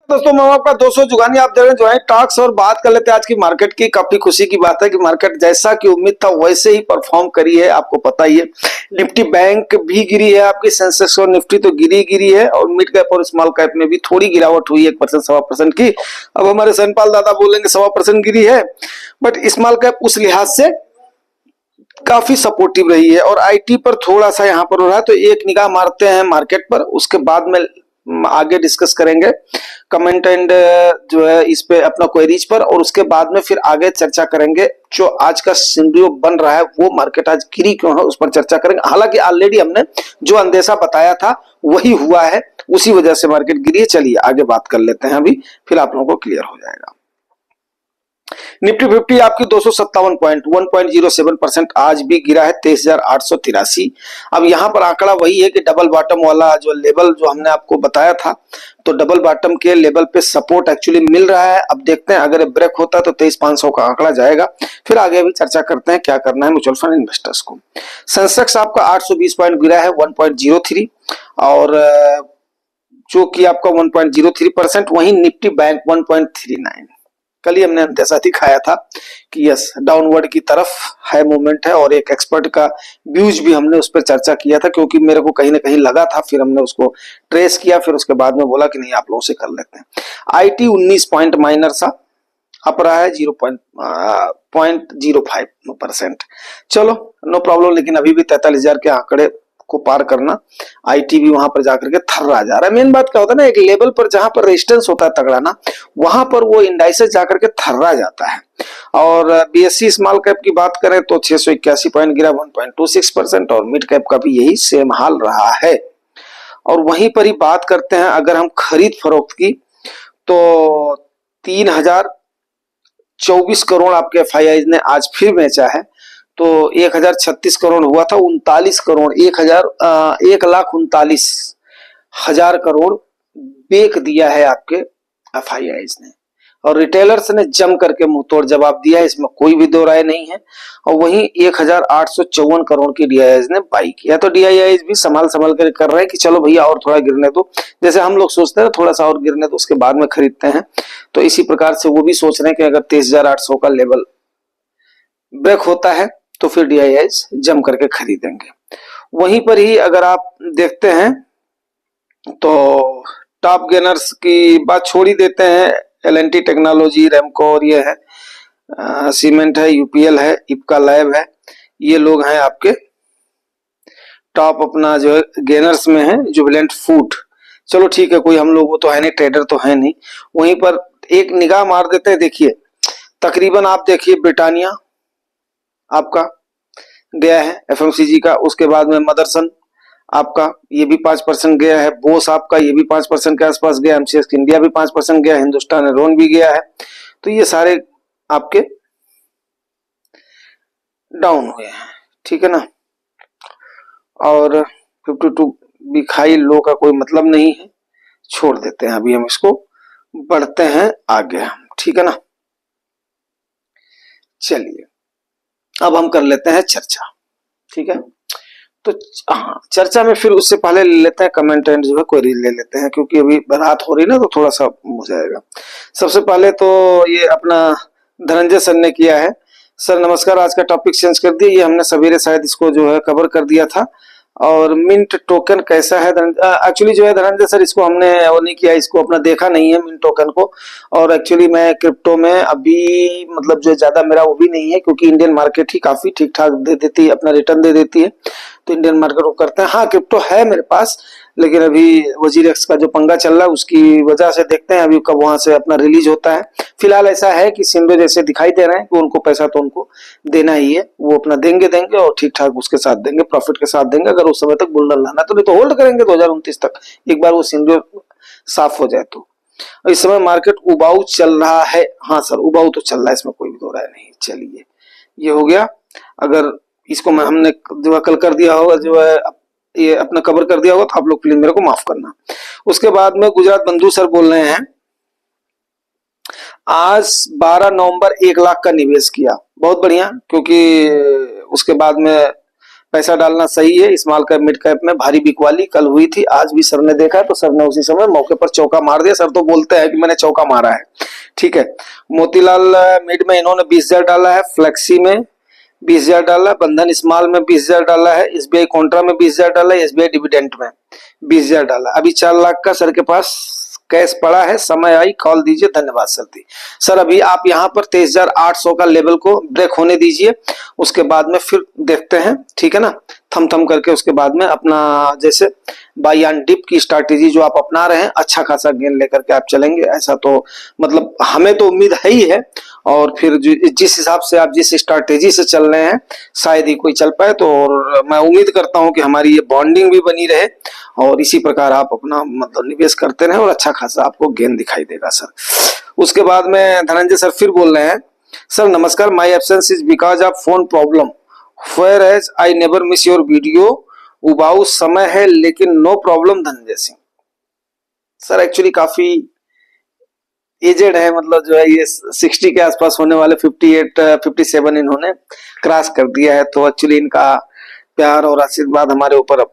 दोस्तों मैं आपका 200 जुगानी आप दे रहे हैं जो है टॉक्स और बात कर लेते हैं आज की मार्केट की। काफी खुशी की बात है कि मार्केट जैसा कि उम्मीद था वैसे ही परफॉर्म करी है। आपको पता ही है निफ्टी बैंक भी गिरी है, आपकी सेंसेक्स और निफ्टी तो गिरी है और मिड कैप और स्मॉल कैप में भी थोड़ी गिरावट हुई 1% 1.25% की। अब हमारे सनपाल दादा बोलेंगे 1.25% गिरी है, बट स्मॉल कैप उस लिहाज से काफी सपोर्टिव रही है और आईटी पर थोड़ा सा यहाँ पर हो रहा है। तो एक निगाह मारते हैं मार्केट पर, उसके बाद में आगे डिस्कस करेंगे कमेंट एंड जो है इस पे अपना क्वेरीज पर, और उसके बाद में फिर आगे चर्चा करेंगे जो आज का सिनेरियो बन रहा है वो मार्केट आज गिरी क्यों है उस पर चर्चा करेंगे। हालांकि ऑलरेडी हमने जो अंदेशा बताया था वही हुआ है, उसी वजह से मार्केट गिरी है। चलिए आगे बात कर लेते हैं अभी, फिर आप लोगों को क्लियर हो जाएगा। निफ्टी 50 आपकी 257 पॉइंट 1.07% आज भी गिरा है 23,883। अब यहाँ पर आंकड़ा वही है कि डबल बॉटम वाला जो लेवल जो हमने आपको बताया था, तो डबल बॉटम के लेवल पे सपोर्ट एक्चुअली मिल रहा है। अब देखते हैं अगर ब्रेक होता है तो 23,500 का आंकड़ा जाएगा। फिर आगे भी चर्चा करते हैं क्या करना है म्यूचुअल फंड इन्वेस्टर्स को। सेंसेक्स आपका 820 पॉइंट गिरा है 1.03 और जो कि आपका 1.03%। वहीं निफ्टी बैंक 1.39। कल ही हमने जैसा दिखाया था कि यस डाउनवर्ड की तरफ है मूवमेंट है, और एक एक्सपर्ट का व्यूज भी हमने उस पर चर्चा किया था क्योंकि मेरे को कहीं ना कहीं लगा था। फिर हमने उसको ट्रेस किया, फिर उसके बाद में बोला कि नहीं आप लोगों से कर लेते हैं। आईटी 19 पॉइंट माइनर सा अप रहा है 0.05%। चलो नो प्रॉब्लम, लेकिन अभी भी 43,000 के आंकड़े को पार करना, आईटी भी वहां पर जाकर के थर्रा जा रहा है। मेन बात क्या होता है ना, एक लेवल पर जहां पर रेजिस्टेंस होता है तगड़ा ना, वहां पर वो इंडाइसेस जाकर के थर्रा जाता है। और बीएससी स्मॉल कैप की बात करें तो 681 पॉइंट गिरा 1.26%, और मिड कैप का भी यही सेम हाल रहा है। और वहीं पर ही बात करते हैं अगर हम खरीद फरोख्त की, तो 3,024 करोड़ आपके एफआईआई ने आज फिर बेचा है। तो 1,036 करोड़ हुआ था, 39 करोड़ 1,39,000 करोड़ बेच दिया है आपके एफआईआई ने, और रिटेलर्स ने जम करके मुंह तोड़ जवाब दिया है, इसमें कोई भी दो राय नहीं है। और वहीं 1,854 करोड़ की डीआईआई ने बाई किया। तो डीआईआई भी संभाल कर रहे हैं कि चलो भैया और थोड़ा गिरने दो, जैसे हम लोग सोचते हैं थोड़ा सा और गिरने दो उसके बाद में खरीदते हैं। तो इसी प्रकार से वो भी सोच रहे हैं कि अगर 23,800 का लेवल ब्रेक होता है तो फिर डीआईआई जम करके खरीदेंगे। वहीं पर ही अगर आप देखते हैं तो टॉप गेनर्स की बात छोड़ ही देते हैं, एलएनटी टेक्नोलॉजी, रेमको और ये है सीमेंट है, यूपीएल है, इप्का लैब है, ये लोग हैं आपके टॉप अपना जो है गेनर्स में है। जुबिलेंट फूड चलो ठीक है, कोई हम लोग वो तो है नहीं, ट्रेडर तो है नहीं। वहीं पर एक निगाह मार देते हैं, देखिए तकरीबन आप देखिए ब्रिटानिया आपका गया है एफएमसीजी का, उसके बाद में मदरसन आपका ये भी 5% गया है, बोस आपका ये भी 5% के आसपास गया, एमसीएक्स इंडिया भी 5% गया, हिंदुस्तान एरोन भी गया है। तो ये सारे आपके डाउन हुए हैं, ठीक है ना। और 52 भी खाई लो का कोई मतलब नहीं है, छोड़ देते हैं अभी हम इसको, बढ़ते हैं आगे हम, ठीक है ना। चलिए अब हम कर लेते हैं चर्चा, ठीक है। तो हाँ चर्चा में फिर उससे पहले ले लेते हैं कमेंट एंड जो है क्वेरी ले लेते हैं, क्योंकि अभी रात हो रही ना तो थोड़ा सा हो जाएगा। सबसे पहले तो ये अपना धनंजय सर ने किया है, सर नमस्कार, आज का टॉपिक चेंज कर दिया, ये हमने सवेरे शायद इसको जो है कवर कर दिया था। और मिंट टोकन कैसा है एक्चुअली जो है धनंजय सर, इसको हमने वो नहीं किया, इसको अपना देखा नहीं है मिंट टोकन को। और एक्चुअली मैं क्रिप्टो में अभी मतलब जो ज्यादा मेरा वो भी नहीं है, क्योंकि इंडियन मार्केट ही काफी ठीक ठाक दे देती है, अपना रिटर्न दे देती है, तो इंडियन मार्केट को करते हैं। हाँ क्रिप्टो है मेरे पास, लेकिन अभी वजीरेक्स का जो पंगा चल रहा है उसकी वजह से देखते हैं अभी कब वहां से अपना रिलीज होता है। फिलहाल ऐसा है कि सिंधु जैसे दिखाई दे रहे हैं कि उनको पैसा तो उनको देना ही है, वो अपना देंगे और ठीक ठाक उसके साथ देंगे, प्रॉफिट के साथ देंगे, अगर उस समय तक बुलडन लाना तो, नहीं तो होल्ड करेंगे 2029 तक, एक बार वो सिंधु साफ हो जाए तो। इस समय मार्केट उबाऊ चल रहा है, हाँ सर उबाऊ तो चल रहा है, इसमें कोई भी दो राय नहीं। चलिए ये हो गया, अगर इसको मैं हमने जो है कल कर दिया होगा, जो है ये अपना कवर कर दिया होगा तो आप लोग प्लीज मेरे को माफ करना। उसके बाद में गुजरात बंधु सर बोल रहे हैं आज 12 नवंबर 1 लाख का निवेश किया, बहुत बढ़िया, क्योंकि उसके बाद में पैसा डालना सही है। स्मॉल कैप मिड कैप में भारी बिकवाली कल हुई थी, आज भी सर ने देखा तो सर ने उसी समय मौके पर चौका मार दिया। सर तो बोलते हैं कि मैंने चौका मारा है, ठीक है। मोतीलाल मिड में इन्होंने 20,000 डाला है, फ्लेक्सी में 20,000 डाला, बंधन स्मॉल में 20,000 डाला है, एसबीआई कॉन्ट्रा में 20,000 डाला है, एसबीआई डिविडेंड में 20,000 डाला। अभी 4 लाख का सर के पास कैश पड़ा है, समय आई कॉल दीजिए। धन्यवाद सर दी। सर अभी आप यहाँ पर 23,800 का लेवल को ब्रेक होने दीजिए, उसके बाद में फिर देखते हैं, ठीक है ना। थम करके उसके बाद में अपना जैसे बाई एंड डिप की स्ट्रैटेजी जो आप अपना रहे हैं, अच्छा खासा गेन लेकर के आप चलेंगे, ऐसा तो मतलब हमें तो उम्मीद है ही है। और फिर जिस हिसाब से आप जिस स्ट्रैटेजी से चल रहे हैं शायद ही कोई चल पाए, तो और मैं उम्मीद करता हूं कि हमारी ये बॉन्डिंग भी बनी रहे और इसी प्रकार आप अपना मतलब निवेश करते रहे और अच्छा खासा आपको गेन दिखाई देगा सर। उसके बाद में धनंजय सर फिर बोल रहे हैं, सर नमस्कार, my absence is because of phone problem, whereas I never miss your video, उबाऊ समय है लेकिन no problem. Dhananjay Singh sir actually काफी एजेड है, मतलब जो है ये 60 के आसपास होने वाले, 58 57 इन्होंने क्रॉस कर दिया है, तो एक्चुअली इनका प्यार और आशीर्वाद हमारे ऊपर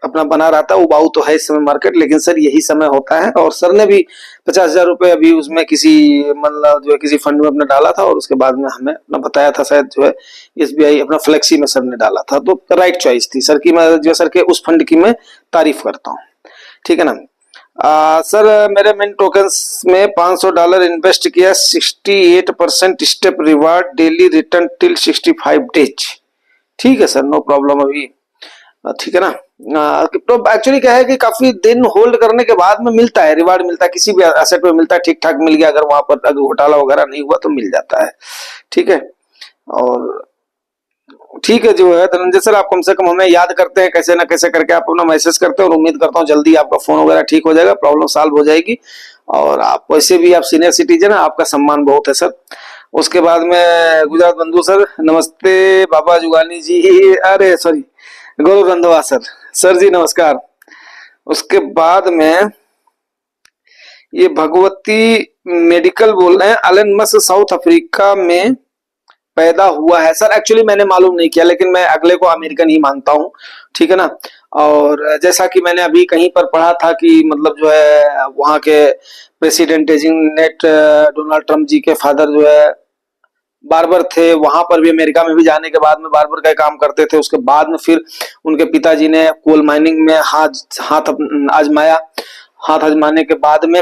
अपना बना रहता है। उबाऊ तो है इस समय मार्केट, लेकिन सर यही समय होता है। और सर ने भी 50,000 रुपए अभी उसमें किसी मतलब जो है किसी फंड में अपने डाला था और उसके बाद में हमें अपना बताया था, शायद जो है एसबीआई अपना फ्लेक्सी में सर ने डाला था, तो राइट चॉइस थी सर की। मैं जो सर के उस फंड की मैं तारीफ करता हूँ, ठीक है ना। सर मेरे मेन टोकन्स में $500 इन्वेस्ट किया, 68% step reward, daily return till 65 days, ठीक है सर, नो प्रॉब्लम अभी, ठीक है ना। तो एक्चुअली क्या है कि काफी दिन होल्ड करने के बाद में मिलता है रिवार्ड, मिलता है किसी भी एसेट में मिलता है, ठीक ठाक मिल गया, अगर वहां पर अगर घोटाला वगैरह नहीं हुआ तो मिल जाता है, ठीक है। और ठीक है जो है धनंजय सर, आप कम से कम हमें याद करते हैं, कैसे ना कैसे करके आप अपना मैसेज करते हैं, और उम्मीद करता हूँ जल्दी आपका फोन वगैरह ठीक हो जाएगा, प्रॉब्लम सॉल्व हो जाएगी। और आप वैसे भी आप सीनियर सिटीजन है, आपका सम्मान बहुत है सर। उसके बाद में गुजरात बंधु सर, नमस्ते बाबा जुगानी जी, अरे सॉरी गौरव रंधवा सर, सर जी नमस्कार। उसके बाद में ये भगवती मेडिकल बोल रहे हैं, एलन मस्क साउथ अफ्रीका में पैदा हुआ है। सर एक्चुअली मैंने मालूम नहीं किया, लेकिन मैं अगले को अमेरिकन ही मानता हूँ, ठीक है ना। और जैसा कि मैंने अभी कहीं पर पढ़ा था कि मतलब जो है वहां के प्रेसिडेंट डेजिग्नेट डोनाल्ड ट्रम्प जी के फादर जो है बार्बर थे, वहां पर भी अमेरिका में भी जाने के बाद में बार्बर का काम करते थे। उसके बाद में फिर उनके पिताजी ने कोल माइनिंग में हाथ आजमाया, हाथ आजमाने के बाद में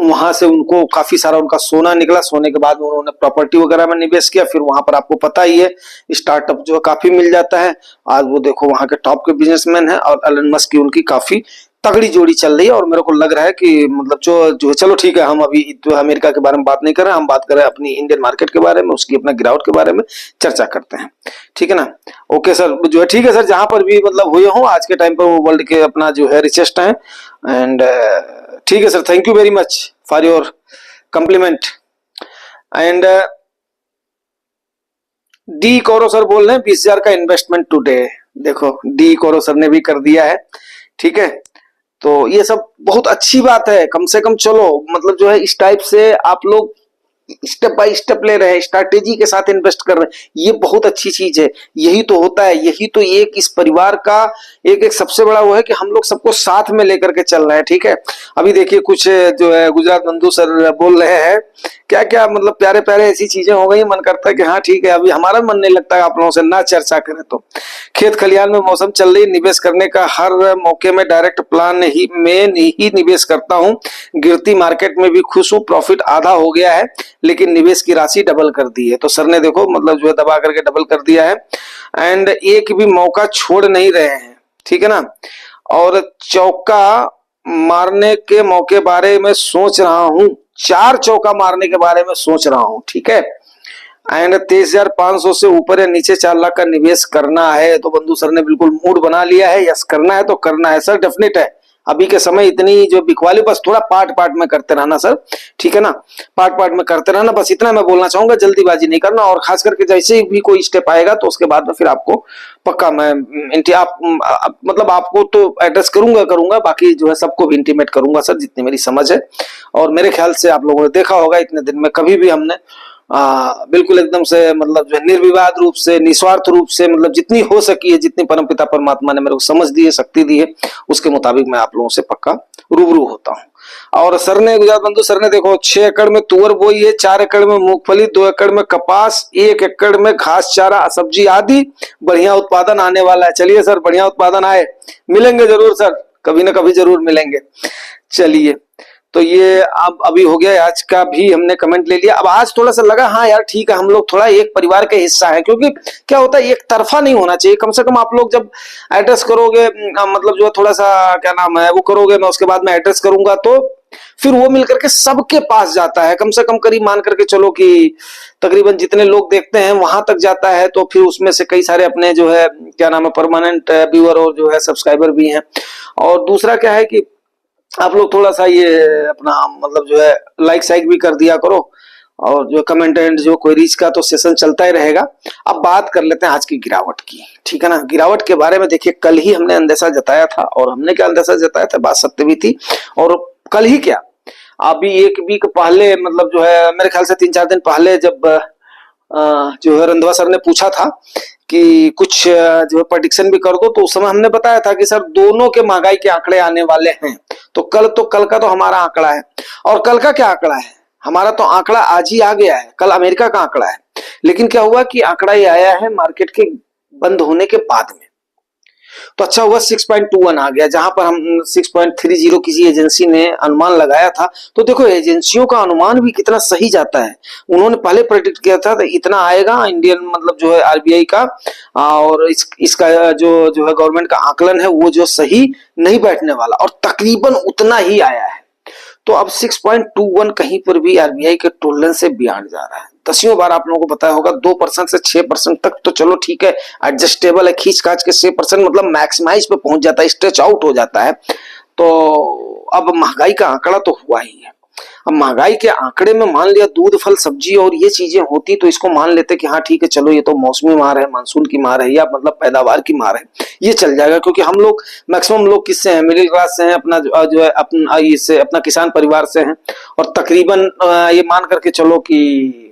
वहां से उनको काफी सारा उनका सोना निकला, सोने के बाद उन्होंने प्रॉपर्टी वगैरह में निवेश किया, फिर वहां पर आपको पता ही है स्टार्टअप जो है काफी मिल जाता है। आज वो देखो वहां के टॉप के बिजनेसमैन है, और एलन मस्क की उनकी काफी तगड़ी जोड़ी चल रही है। और मेरे को लग रहा है कि मतलब जो चलो ठीक है, हम अभी जो अमेरिका के बारे में बात नहीं कर रहे हैं, हम बात कर रहे हैं अपनी इंडियन मार्केट के बारे में, उसकी अपना गिरावट के बारे में चर्चा करते हैं, ठीक है ना। ओके सर, जो है ठीक है सर, जहां पर भी मतलब हुए हों आज के टाइम पर वो वर्ल्ड के अपना जो है रिचेस्ट है। एंड ठीक है sir, thank you very much for your compliment. And डी कोरो सर बोल रहे हैं 20,000 का इन्वेस्टमेंट टुडे, देखो डी कोरो सर ने भी कर दिया है, ठीक है। तो ये सब बहुत अच्छी बात है, कम से कम चलो मतलब जो है इस टाइप से आप लोग स्टेप बाय स्टेप ले रहे हैं, स्ट्रैटेजी के साथ इन्वेस्ट कर रहे हैं, ये बहुत अच्छी चीज है। यही तो होता है, यही तो एक इस परिवार का एक सबसे बड़ा वो है कि हम लोग सबको साथ में लेकर के चल रहे हैं, ठीक है। अभी देखिए कुछ जो है गुजरात बंधु सर बोल रहे हैं, क्या क्या मतलब प्यारे प्यारे ऐसी चीजें हो गई, मन करता है कि हाँ ठीक है, अभी हमारा मन नहीं लगता आप लोगों से ना चर्चा करें। तो खेत खलियान में मौसम चल रही, निवेश करने का हर मौके में डायरेक्ट प्लान ही में ही निवेश करता हूं, गिरती मार्केट में भी खुश हूं, प्रॉफिट आधा हो गया है लेकिन निवेश की राशि डबल कर दी है। तो सर ने देखो मतलब जो है दबा करके डबल कर दिया है, एंड एक भी मौका छोड़ नहीं रहे हैं, ठीक है ना। और चौका मारने के मौके बारे में सोच रहा हूं, 4 चौका मारने के बारे में सोच रहा हूं, ठीक है। एंड 23,500 से ऊपर या नीचे 4 लाख का निवेश करना है। तो बंधु सर ने बिल्कुल मूड बना लिया है, यस करना है तो करना है सर, डेफिनेट है। अभी के समय इतनी जो बिकवाली, बस थोड़ा पार्ट पार्ट में करते रहना सर, ठीक है ना, पार्ट पार्ट में करते रहना, बस इतना मैं बोलना चाहूंगा, जल्दीबाजी नहीं करना। और खास करके जैसे भी कोई स्टेप आएगा तो उसके बाद में फिर आपको पक्का मैं मतलब आपको तो एड्रेस करूंगा, बाकी जो है सबको भी इंटीमेट करूंगा सर, जितनी मेरी समझ है। और मेरे ख्याल से आप लोगों ने देखा होगा इतने दिन में कभी भी हमने बिल्कुल एकदम से मतलब जो है निर्विवाद रूप से, निस्वार्थ रूप से, मतलब जितनी हो सकी है, जितनी परमपिता परमात्मा ने मेरे को समझ दी है, शक्ति दी है, उसके मुताबिक मैं आप लोगों से पक्का रूबरू होता हूँ। और सर ने, गुजरात बंधु सर ने देखो 6 एकड़ में तुअर बोई है, 4 एकड़ में मूंगफली, 2 एकड़ में कपास, 1 एकड़ में घास चारा सब्जी आदि, बढ़िया उत्पादन आने वाला है। चलिए सर, बढ़िया उत्पादन आए, मिलेंगे जरूर सर, कभी ना कभी जरूर मिलेंगे। चलिए, तो ये अब अभी हो गया, आज का भी हमने कमेंट ले लिया। अब आज थोड़ा सा लगा हाँ यार ठीक है, हम लोग थोड़ा एक परिवार का हिस्सा है, क्योंकि क्या होता है एक तरफा नहीं होना चाहिए। कम से कम आप लोग जब एड्रेस करोगे, मतलब जो है थोड़ा सा क्या नाम है वो करोगे, मैं उसके बाद में एड्रेस करूंगा, तो फिर वो मिलकर के सबके पास जाता है। कम से कम करीब मान करके चलो कि तकरीबन जितने लोग देखते हैं वहां तक जाता है, तो फिर उसमें से कई सारे अपने जो है क्या नाम है परमानेंट व्यूअर और जो है सब्सक्राइबर भी हैं। और दूसरा क्या है कि आप लोग थोड़ा सा ये अपना मतलब जो है लाइक साइक भी कर दिया करो, और जो कमेंट एंड जो क्वेरीज का तो सेशन चलता ही रहेगा। अब बात कर लेते हैं आज की गिरावट की, ठीक है ना। गिरावट के बारे में देखिए, कल ही हमने अंदेशा जताया था, और हमने क्या अंदेशा जताया था, बात सत्य भी थी। और कल ही क्या, अभी एक वीक पहले, मतलब जो है मेरे ख्याल से 3-4 दिन पहले, जब जो है रंधवा सर ने पूछा था कि कुछ जो है प्रेडिक्शन भी कर दो, तो उस समय हमने बताया था कि सर दोनों के महंगाई के आंकड़े आने वाले हैं। तो कल का तो हमारा आंकड़ा है, और कल का क्या आंकड़ा है, हमारा तो आंकड़ा आज ही आ गया है, कल अमेरिका का आंकड़ा है। लेकिन क्या हुआ कि आंकड़ा ये आया है मार्केट के बंद होने के बाद में, तो अच्छा हुआ 6.21 आ गया, जहां पर हम 6.30 किसी एजेंसी ने अनुमान लगाया था। तो देखो एजेंसियों का अनुमान भी कितना सही जाता है। उन्होंने पहले प्रेडिक्ट किया था तो इतना आएगा इंडियन, मतलब जो है आरबीआई का, और इसका जो है गवर्नमेंट का आकलन है वो जो सही नहीं बैठने वाला, और तकरीबन उतना ही आया है। तो अब 6.21 कहीं पर भी आरबीआई के टोलरेंस से बियॉन्ड जा रहा है। दसियों बार आप लोगों को पता होगा 2% से 6% तक तो चलो ठीक है, एडजस्टेबल है, खींच खाच के 6% मतलब मैक्सिमाइज पे पहुंच जाता है, स्ट्रेच आउट हो जाता है। तो अब महंगाई का आंकड़ा तो हुआ ही है। अब महंगाई के आंकड़े में मान लिया दूध फल सब्जी और ये चीजें होती तो इसको मान लेते कि हाँ ठीक है चलो ये तो मौसमी मार है, मानसून की मार है, या मतलब पैदावार की मार है, ये चल जाएगा। क्योंकि हम लोग मैक्सिमम लोग किससे हैं, मिडिल क्लास से हैं, अपना जो है अपना इससे अपना किसान परिवार से हैं। और तकरीबन ये मान करके चलो कि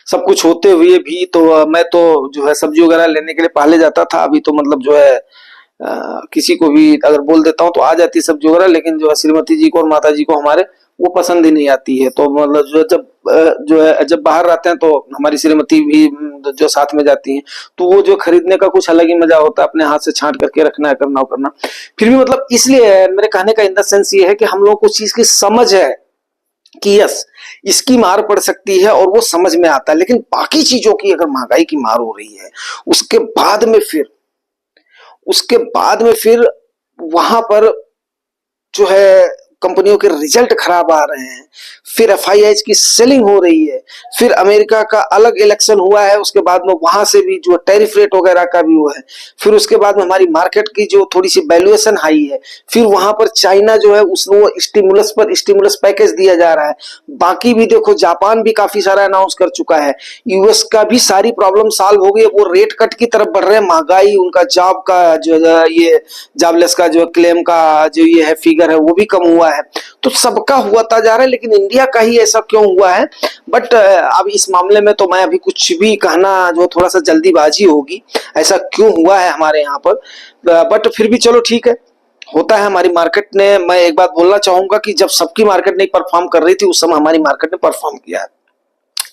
सब कुछ होते हुए भी तो मैं तो जो है सब्जी वगैरह लेने के लिए पहले जाता था, अभी तो मतलब जो है किसी को भी अगर बोल देता हूँ तो आ जाती है सब्जी वगैरह, लेकिन जो है श्रीमती जी को और माता जी को हमारे वो पसंद ही नहीं आती है। तो मतलब जो है जब बाहर रहते हैं तो हमारी श्रीमती भी जो साथ में जाती हैं, तो वो जो खरीदने का कुछ अलग ही मजा होता है, अपने हाथ से छांट करके रखना है, करना। फिर भी मतलब इसलिए मेरे कहने का इन द सेंस ये है कि हम लोग को चीज की समझ है कि यस इसकी मार पड़ सकती है, और वो समझ में आता है। लेकिन बाकी चीजों की अगर महंगाई की मार हो रही है, उसके बाद में फिर वहां पर जो है कंपनियों के रिजल्ट खराब आ रहे हैं, फिर एफआईआईज की सेलिंग हो रही है, फिर अमेरिका का अलग इलेक्शन हुआ है, उसके बाद में वहां से भी जो टैरिफ रेट वगैरह का भी हुआ है, फिर उसके बाद में हमारी मार्केट की जो थोड़ी सी वैल्यूएशन हाई है, फिर वहां पर चाइना जो है उसको स्टिमुलस पर स्टिमुलस पैकेज दिया जा रहा है। बाकी भी देखो जापान भी काफी सारा अनाउंस कर चुका है, यूएस का भी सारी प्रॉब्लम सॉल्व हो गई है, वो रेट कट की तरफ बढ़ रहे हैं, महंगाई उनका जॉब का जो ये जॉबलेस का जो क्लेम का जो ये है फिगर है वो भी कम हुआ है। तो सबका हुआ जा रहा है, लेकिन इंडिया का ही ऐसा क्यों हुआ है। बट अब इस मामले में तो मैं अभी कुछ भी कहना जो थोड़ा सा जल्दीबाजी होगी, ऐसा क्यों हुआ है हमारे यहाँ पर। बट फिर भी चलो ठीक है, होता है हमारी मार्केट ने। मैं एक बात बोलना चाहूंगा कि जब सबकी मार्केट नहीं परफॉर्म कर रही थी उस समय हमारी मार्केट ने परफॉर्म किया है,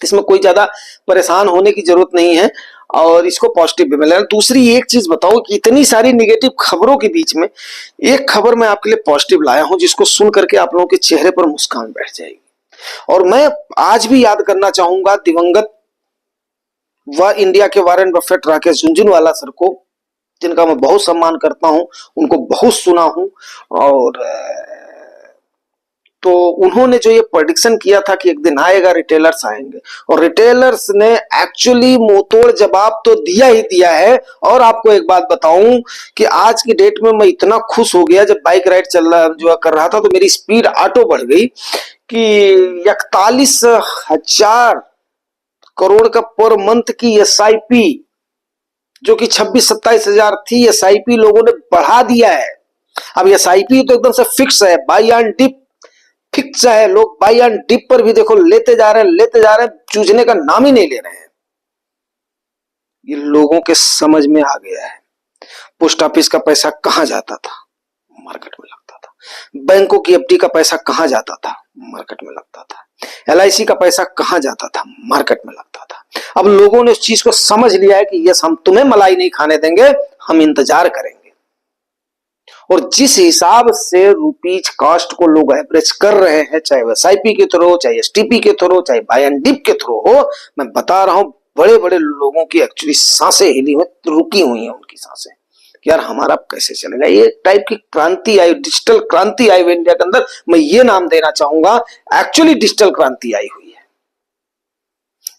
इसमें कोई ज्यादा परेशान होने की जरूरत नहीं है, और इसको पॉजिटिव भी मिला। दूसरी एक चीज बताओ कि इतनी सारी निगेटिव खबरों के बीच में एक खबर मैं आपके लिए पॉजिटिव लाया हूं, जिसको सुन करके आप लोगों के चेहरे पर मुस्कान बैठ जाएगी। और मैं आज भी याद करना चाहूंगा दिवंगत व इंडिया के Warren Buffett Rakesh Jhunjhunwala sir को, जिनका मैं बहुत सम्मान करता हूं, उनको बहुत सुना हूं। और तो उन्होंने जो ये प्रेडिक्शन किया था कि एक दिन आएगा रिटेलर्स आएंगे, और रिटेलर्स ने एक्चुअली मुंहतोड़ जवाब तो दिया ही दिया है। और आपको एक बात बताऊं कि आज की डेट में मैं इतना खुश हो गया, जब बाइक राइड चल रहा जो कर रहा था तो मेरी स्पीड ऑटो बढ़ गई कि 41,000 करोड़ का पर मंथ की एसआईपी, जो कि 26-27 हजार थी, एसआईपी लोगों ने बढ़ा दिया है। अब एसआईपी तो एकदम से फिक्स है, बाई एंड डिप फिक्स है, लोग बाई एंड डिप पर भी देखो लेते जा रहे हैं, चूझने का नाम ही नहीं ले रहे हैं। ये लोगों के समझ में आ गया है। पोस्ट ऑफिस का पैसा कहां जाता था? मार्केट में लगता था। बैंकों की एफडी का पैसा कहां जाता था? मार्केट में लगता था। एलआईसी का पैसा कहां जाता था? मार्केट में लगता था। अब लोगों ने उस चीज को समझ लिया है कि यस, हम तुम्हें मलाई नहीं खाने देंगे, हम इंतजार करेंगे। और जिस हिसाब से रुपीज कॉस्ट को लोग एवरेज कर रहे हैं, चाहे वह एसआईपी के थ्रू हो, चाहे एसटीपी के थ्रू हो, चाहे बाय एंड डिप के थ्रू हो, मैं बता रहा हूं बड़े बड़े लोगों की एक्चुअली सांसें हिली हुई, रुकी हुई हैं उनकी सांसें, यार हमारा कैसे चलेगा। ये टाइप की क्रांति आई, डिजिटल क्रांति आई हुई इंडिया के अंदर। मैं ये नाम देना चाहूंगा, एक्चुअली डिजिटल क्रांति आई हुई है।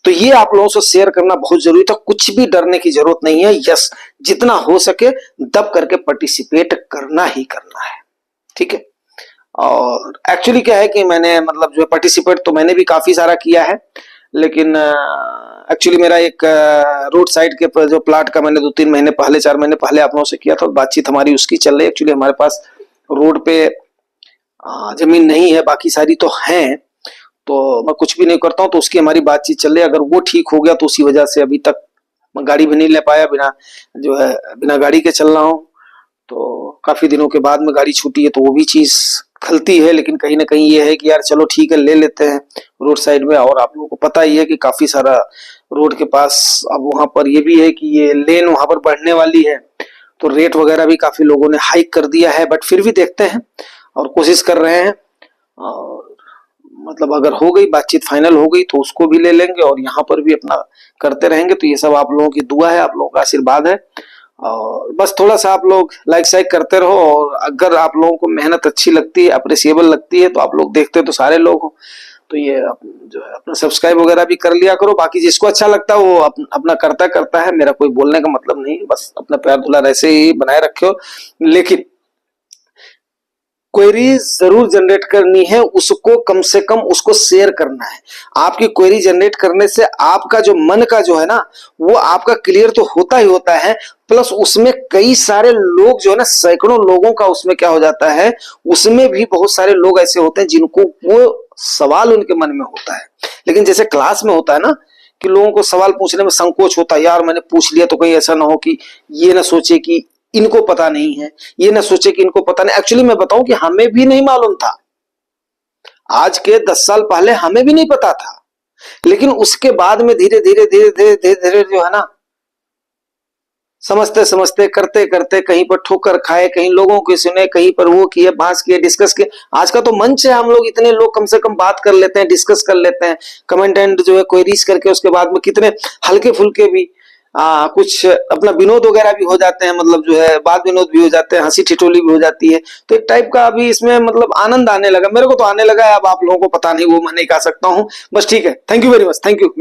तो ये आप लोगों से शेयर करना बहुत जरूरी था। कुछ भी डरने की जरूरत नहीं है। यस, जितना हो सके दब करके पार्टिसिपेट करना ही करना है, ठीक है। और एक्चुअली क्या है कि मैंने मतलब जो पार्टिसिपेट तो मैंने भी काफी सारा किया है, लेकिन एक्चुअली मेरा एक रोड साइड के जो प्लाट का मैंने 2-3 महीने पहले, 4 महीने पहले आप लोगों से किया था, बातचीत हमारी उसकी चल रही है। एक्चुअली हमारे पास रोड पे जमीन नहीं है, बाकी सारी तो हैं, तो मैं कुछ भी नहीं करता हूँ, तो उसकी हमारी बातचीत चल रही है। अगर वो ठीक हो गया तो उसी वजह से अभी तक मैं गाड़ी भी नहीं ले पाया, बिना गाड़ी के चल रहा हूँ। तो काफी दिनों के बाद में गाड़ी छूटी है, तो वो भी चीज खलती है, लेकिन कहीं ना कहीं ये है कि यार चलो ठीक है, ले लेते हैं रोड साइड में। और आप लोगों को पता ही है कि काफी सारा रोड के पास अब वहां पर ये भी है कि ये लेन वहां पर बढ़ने वाली है, तो रेट वगैरह भी काफी लोगों ने हाइक कर दिया है, बट फिर भी देखते हैं और कोशिश कर रहे हैं। और मतलब अगर हो गई बातचीत, फाइनल हो गई, तो उसको भी ले लेंगे और यहाँ पर भी अपना करते रहेंगे। तो ये सब आप लोगों की दुआ है, आप लोगों का आशीर्वाद है, और बस थोड़ा सा आप लोग लाइक शाइक करते रहो। और अगर आप लोगों को मेहनत अच्छी लगती है, अप्रिसिएबल लगती है, तो आप लोग देखते तो सारे लोग हो, तो ये जो है अपना सब्सक्राइब वगैरह भी कर लिया करो। बाकी जिसको अच्छा लगता है वो अपना करता है, मेरा कोई बोलने का मतलब नहीं है, बस अपना प्यार दुलार ऐसे ही बनाए रखो। लेकिन क्वेरी जरूर जनरेट करनी है, उसको कम से कम उसको शेयर करना है। आपकी क्वेरी जनरेट करने से आपका जो मन का जो है ना, वो आपका क्लियर तो होता ही होता है, प्लस उसमें कई सारे लोग जो है ना, सैकड़ों लोगों का उसमें क्या हो जाता है, उसमें भी बहुत सारे लोग ऐसे होते हैं जिनको वो सवाल उनके मन में होता है। लेकिन जैसे क्लास में होता है ना कि लोगों को सवाल पूछने में संकोच होता है, यार मैंने पूछ लिया तो कहीं ऐसा ना हो कि ये ना सोचे कि इनको पता नहीं है, ये ना सोचे कि इनको पता नहीं। एक्चुअली मैं बताऊं कि हमें भी नहीं मालूम था, आज के 10 साल पहले हमें भी नहीं पता था, लेकिन उसके बाद में धीरे धीरे धीरे धीरे धीरे धीरे जो है ना, समझते समझते करते करते कहीं पर ठोकर खाए, कहीं लोगों के सुने, कहीं पर वो किए, बहस किए, डिस्कस किए। आज का तो मंच है, हम लोग इतने लोग कम से कम बात कर लेते हैं, डिस्कस कर लेते हैं, कमेंट एंड जो है क्वेरीज करके उसके बाद में कितने हल्के फुल्के भी कुछ अपना विनोद वगैरह भी हो जाते हैं, मतलब जो है बात विनोद भी हो जाते हैं, हंसी ठिठोली भी हो जाती है। तो एक टाइप का अभी इसमें मतलब आनंद आने लगा, मेरे को तो आने लगा है, अब आप लोगों को पता नहीं, वो मैं नहीं कह सकता हूँ। बस ठीक है, thank you very much, thank you.